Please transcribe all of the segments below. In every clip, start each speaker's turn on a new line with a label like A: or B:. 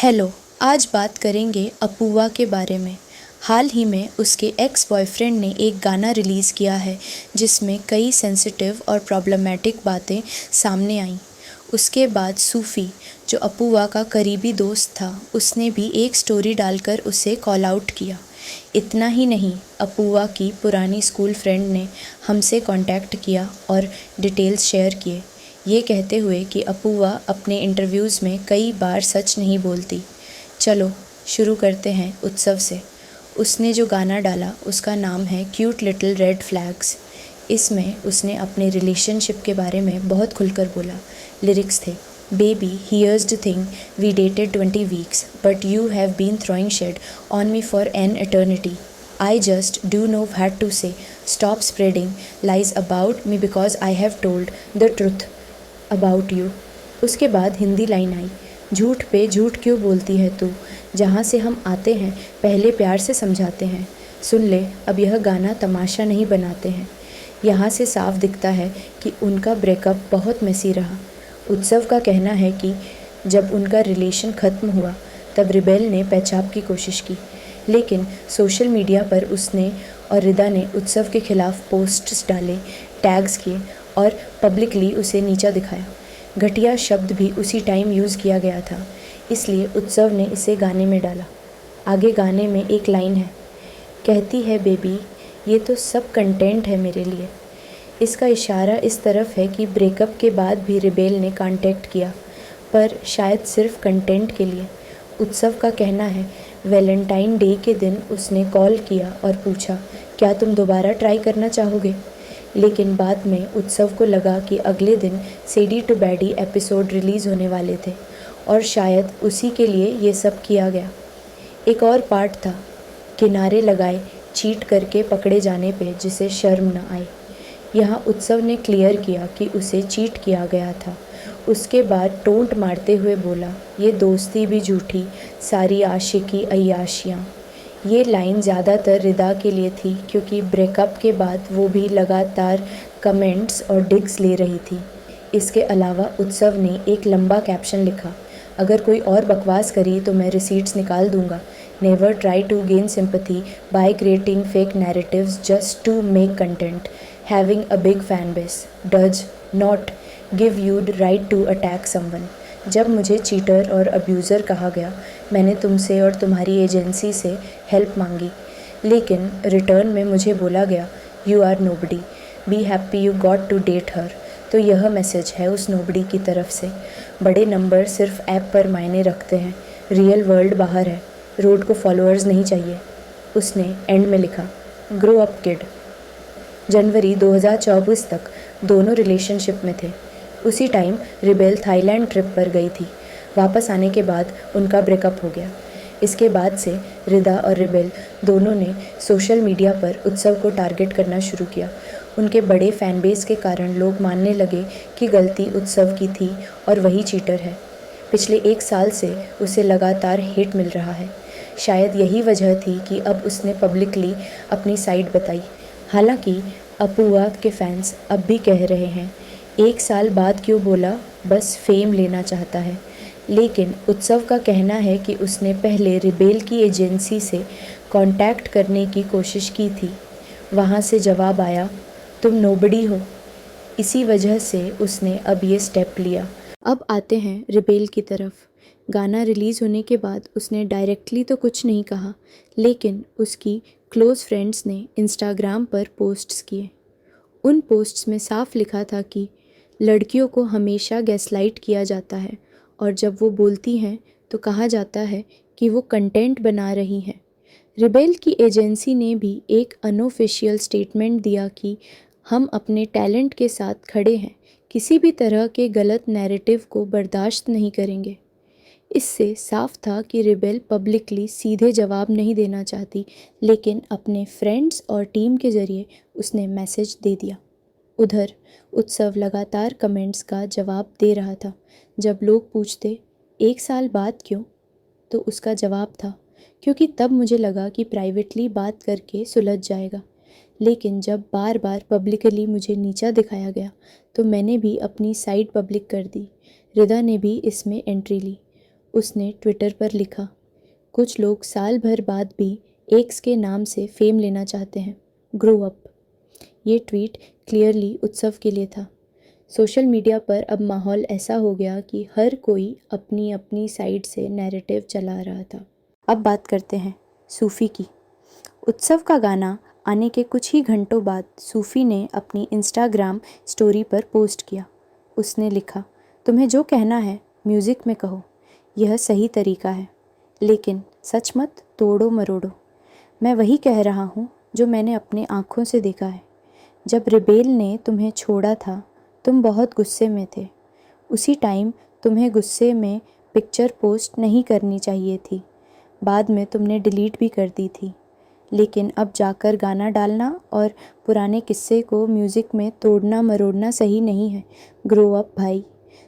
A: Hello. आज बात करेंगे अपूर्वा के बारे में। हाल ही में उसके एक्स बॉयफ्रेंड ने एक गाना रिलीज़ किया है जिसमें कई सेंसिटिव और प्रॉब्लमेटिक बातें सामने आईं। उसके बाद सूफ़ी, जो अपूर्वा का करीबी दोस्त था, उसने भी एक स्टोरी डालकर उसे कॉल आउट किया। इतना ही नहीं, अपूर्वा की पुरानी स्कूल फ्रेंड ने हमसे कांटेक्ट किया और डिटेल्स शेयर किए, ये कहते हुए कि अपूर्वा अपने इंटरव्यूज़ में कई बार सच नहीं बोलती। चलो शुरू करते हैं उत्सव से। उसने जो गाना डाला उसका नाम है क्यूट लिटिल रेड फ्लैग्स। इसमें उसने अपने रिलेशनशिप के बारे में बहुत खुलकर बोला। लिरिक्स थे, baby here's the thing, we dated 20 weeks but you have been throwing shade on me for an eternity. I just do know what to say. Stop spreading lies about me because I have told the truth about you. उसके बाद Hindi line आई, झूठ पे झूठ क्यों बोलती है तू, जहाँ से हम आते हैं पहले प्यार से समझाते हैं. सुन ले, अब यह गाना तमाशा नहीं बनाते हैं. यहाँ से साफ दिखता है कि उनका ब्रेकअप बहुत मेसी रहा. उत्सव का कहना है कि जब उनका रिलेशन ख़त्म हुआ तब रिबेल ने पेचाब की कोशिश की, लेकिन सोशल मीडिया पर उसने और रिदा ने उत्सव के खिलाफ पोस्ट्स डाले, टैग्स किए और पब्लिकली उसे नीचा दिखाया. घटिया शब्द भी उसी टाइम यूज़ किया गया था, इसलिए उत्सव ने इसे गाने में डाला. आगे गाने में एक लाइन है, कहती है बेबी ये तो सब कंटेंट है मेरे लिए. इसका इशारा इस तरफ है कि ब्रेकअप के बाद भी रिबेल ने कांटेक्ट किया, पर शायद सिर्फ कंटेंट के लिए. उत्सव का कहना है वैलेंटाइन डे के दिन उसने कॉल किया और पूछा क्या तुम दोबारा ट्राई करना चाहोगे, लेकिन बाद में उत्सव को लगा कि अगले दिन सेडी टू बैडी एपिसोड रिलीज़ होने वाले थे और शायद उसी के लिए ये सब किया गया. एक और पार्ट था, किनारे लगाए चीट करके पकड़े जाने पे जिसे शर्म न आए. यहाँ उत्सव ने क्लियर किया कि उसे चीट किया गया था. उसके बाद टोंट मारते हुए बोला, ये दोस्ती भी झूठी, सारी आशिकी अय्याशियाँ. ये लाइन ज़्यादातर रिदा के लिए थी क्योंकि ब्रेकअप के बाद वो भी लगातार कमेंट्स और डिग्स ले रही थी. इसके अलावा उत्सव ने एक लंबा कैप्शन लिखा, अगर कोई और बकवास करी तो मैं रिसीट्स निकाल दूंगा. Never try to gain sympathy by creating fake narratives just to make content. Having a big fan base does not give you the right to attack someone. जब मुझे चीटर और अब्यूज़र कहा गया, मैंने तुमसे और तुम्हारी एजेंसी से हेल्प मांगी, लेकिन रिटर्न में मुझे बोला गया you are nobody, be happy you got to date her. तो यह मैसेज है उस नोबडी की तरफ से. बड़े नंबर सिर्फ ऐप पर मायने रखते हैं, रियल वर्ल्ड बाहर है, रोड को फॉलोअर्स नहीं चाहिए. उसने एंड में लिखा, ग्रो अप किड. जनवरी 2024 तक दोनों रिलेशनशिप में थे. उसी टाइम रिबेल थाईलैंड ट्रिप पर गई थी. वापस आने के बाद उनका ब्रेकअप हो गया. इसके बाद से रिदा और रिबेल दोनों ने सोशल मीडिया पर उत्सव को टारगेट करना शुरू किया. उनके बड़े फ़ैन बेस के कारण लोग मानने लगे कि गलती उत्सव की थी और वही चीटर है. पिछले 1 साल से उसे लगातार हेट मिल रहा है. शायद यही वजह थी कि अब उसने पब्लिकली अपनी साइड बताई. हालांकि अपूर्वा के फैंस अब भी कह रहे हैं 1 साल बाद क्यों बोला, बस फेम लेना चाहता है. लेकिन उत्सव का कहना है कि उसने पहले रिबेल की एजेंसी से कांटेक्ट करने की कोशिश की थी, वहाँ से जवाब आया तुम नोबडी हो. इसी वजह से उसने अब ये स्टेप लिया. अब आते हैं रिबेल की तरफ. गाना रिलीज़ होने के बाद उसने डायरेक्टली तो कुछ नहीं कहा, लेकिन उसकी क्लोज़ फ्रेंड्स ने इंस्टाग्राम पर पोस्ट्स किए. उन पोस्ट्स में साफ लिखा था कि लड़कियों को हमेशा गैसलाइट किया जाता है और जब वो बोलती हैं तो कहा जाता है कि वो कंटेंट बना रही हैं. रिबेल की एजेंसी ने भी एक अनऑफिशियल स्टेटमेंट दिया कि हम अपने टैलेंट के साथ खड़े हैं, किसी भी तरह के गलत नैरेटिव को बर्दाश्त नहीं करेंगे. इससे साफ था कि रिबेल पब्लिकली सीधे जवाब नहीं देना चाहती, लेकिन अपने फ्रेंड्स और टीम के ज़रिए उसने मैसेज दे दिया. उधर उत्सव लगातार कमेंट्स का जवाब दे रहा था. जब लोग पूछते 1 साल बाद क्यों, तो उसका जवाब था क्योंकि तब मुझे लगा कि प्राइवेटली बात करके सुलझ जाएगा, लेकिन जब बार बार पब्लिकली मुझे नीचा दिखाया गया तो मैंने भी अपनी साइड पब्लिक कर दी. रिदा ने भी इसमें एंट्री ली. उसने ट्विटर पर लिखा, कुछ लोग साल भर बाद भी एक्स के नाम से फेम लेना चाहते हैं, ग्रो अप। ये ट्वीट क्लियरली उत्सव के लिए था। सोशल मीडिया पर अब माहौल ऐसा हो गया कि हर कोई अपनी अपनी साइड से नैरेटिव चला रहा था। अब बात करते हैं सूफ़ी की। उत्सव का गाना आने के कुछ ही घंटों बाद सूफ़ी ने अपनी इंस्टाग्राम स्टोरी पर पोस्ट किया। उसने लिखा, तुम्हें जो कहना है म्यूज़िक में कहो, यह सही तरीका है, लेकिन सच मत तोड़ो मरोड़ो। मैं वही कह रहा हूँ जो मैंने अपने आँखों से देखा है। जब रिबेल ने तुम्हें छोड़ा था तुम बहुत गुस्से में थे। उसी टाइम तुम्हें गुस्से में पिक्चर पोस्ट नहीं करनी चाहिए थी, बाद में तुमने डिलीट भी कर दी थी। लेकिन अब जाकर गाना डालना और पुराने किस्से को म्यूज़िक में तोड़ना मरोड़ना सही नहीं है। ग्रो अप भाई।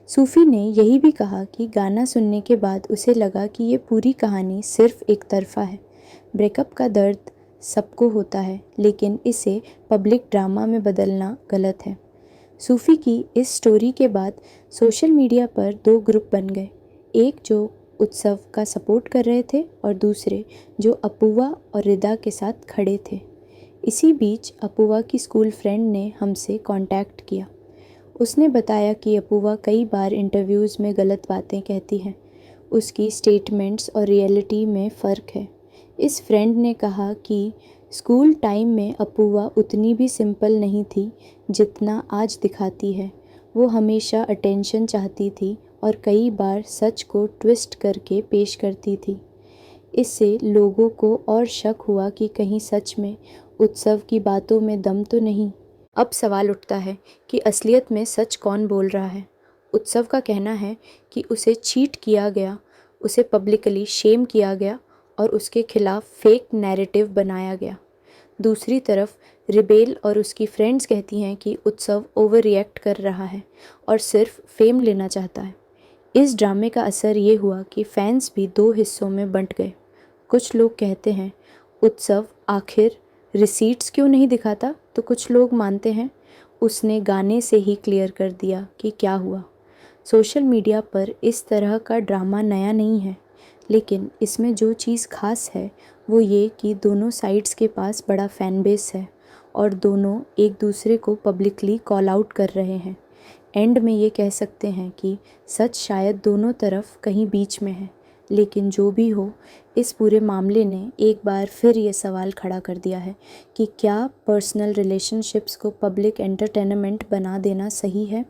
A: सूफ़ी ने यही भी कहा कि गाना सुनने के बाद उसे लगा कि ये पूरी कहानी सिर्फ एक तरफ़ा है। ब्रेकअप का दर्द सबको होता है, लेकिन इसे पब्लिक ड्रामा में बदलना गलत है। सूफ़ी की इस स्टोरी के बाद सोशल मीडिया पर दो ग्रुप बन गए, एक जो उत्सव का सपोर्ट कर रहे थे और दूसरे जो अपूर्वा और रिदा के साथ खड़े थे। इसी बीच अपूर्वा की स्कूल फ्रेंड ने हमसे कांटेक्ट किया। उसने बताया कि अपूर्वा कई बार इंटरव्यूज़ में गलत बातें कहती है। उसकी स्टेटमेंट्स और रियलिटी में फ़र्क है। इस फ्रेंड ने कहा कि स्कूल टाइम में अपूर्वा उतनी भी सिंपल नहीं थी जितना आज दिखाती है। वो हमेशा अटेंशन चाहती थी और कई बार सच को ट्विस्ट करके पेश करती थी। इससे लोगों को और शक हुआ कि कहीं सच में उत्सव की बातों में दम तो नहीं। अब सवाल उठता है कि असलियत में सच कौन बोल रहा है। उत्सव का कहना है कि उसे चीट किया गया, उसे पब्लिकली शेम किया गया और उसके खिलाफ फेक नैरेटिव बनाया गया। दूसरी तरफ रिबेल और उसकी फ्रेंड्स कहती हैं कि उत्सव ओवर रिएक्ट कर रहा है और सिर्फ फेम लेना चाहता है। इस ड्रामे का असर ये हुआ कि फैंस भी दो हिस्सों में बंट गए। कुछ लोग कहते हैं उत्सव आखिर रिसीट्स क्यों नहीं दिखाता, तो कुछ लोग मानते हैं उसने गाने से ही क्लियर कर दिया कि क्या हुआ। सोशल मीडिया पर इस तरह का ड्रामा नया नहीं है, लेकिन इसमें जो चीज़ खास है वो ये कि दोनों साइड्स के पास बड़ा फ़ैन बेस है और दोनों एक दूसरे को पब्लिकली कॉल आउट कर रहे हैं। एंड में ये कह सकते हैं कि सच शायद दोनों तरफ कहीं बीच में है, लेकिन जो भी हो, इस पूरे मामले ने एक बार फिर ये सवाल खड़ा कर दिया है कि क्या पर्सनल रिलेशनशिप्स को पब्लिक एंटरटेनमेंट बना देना सही है।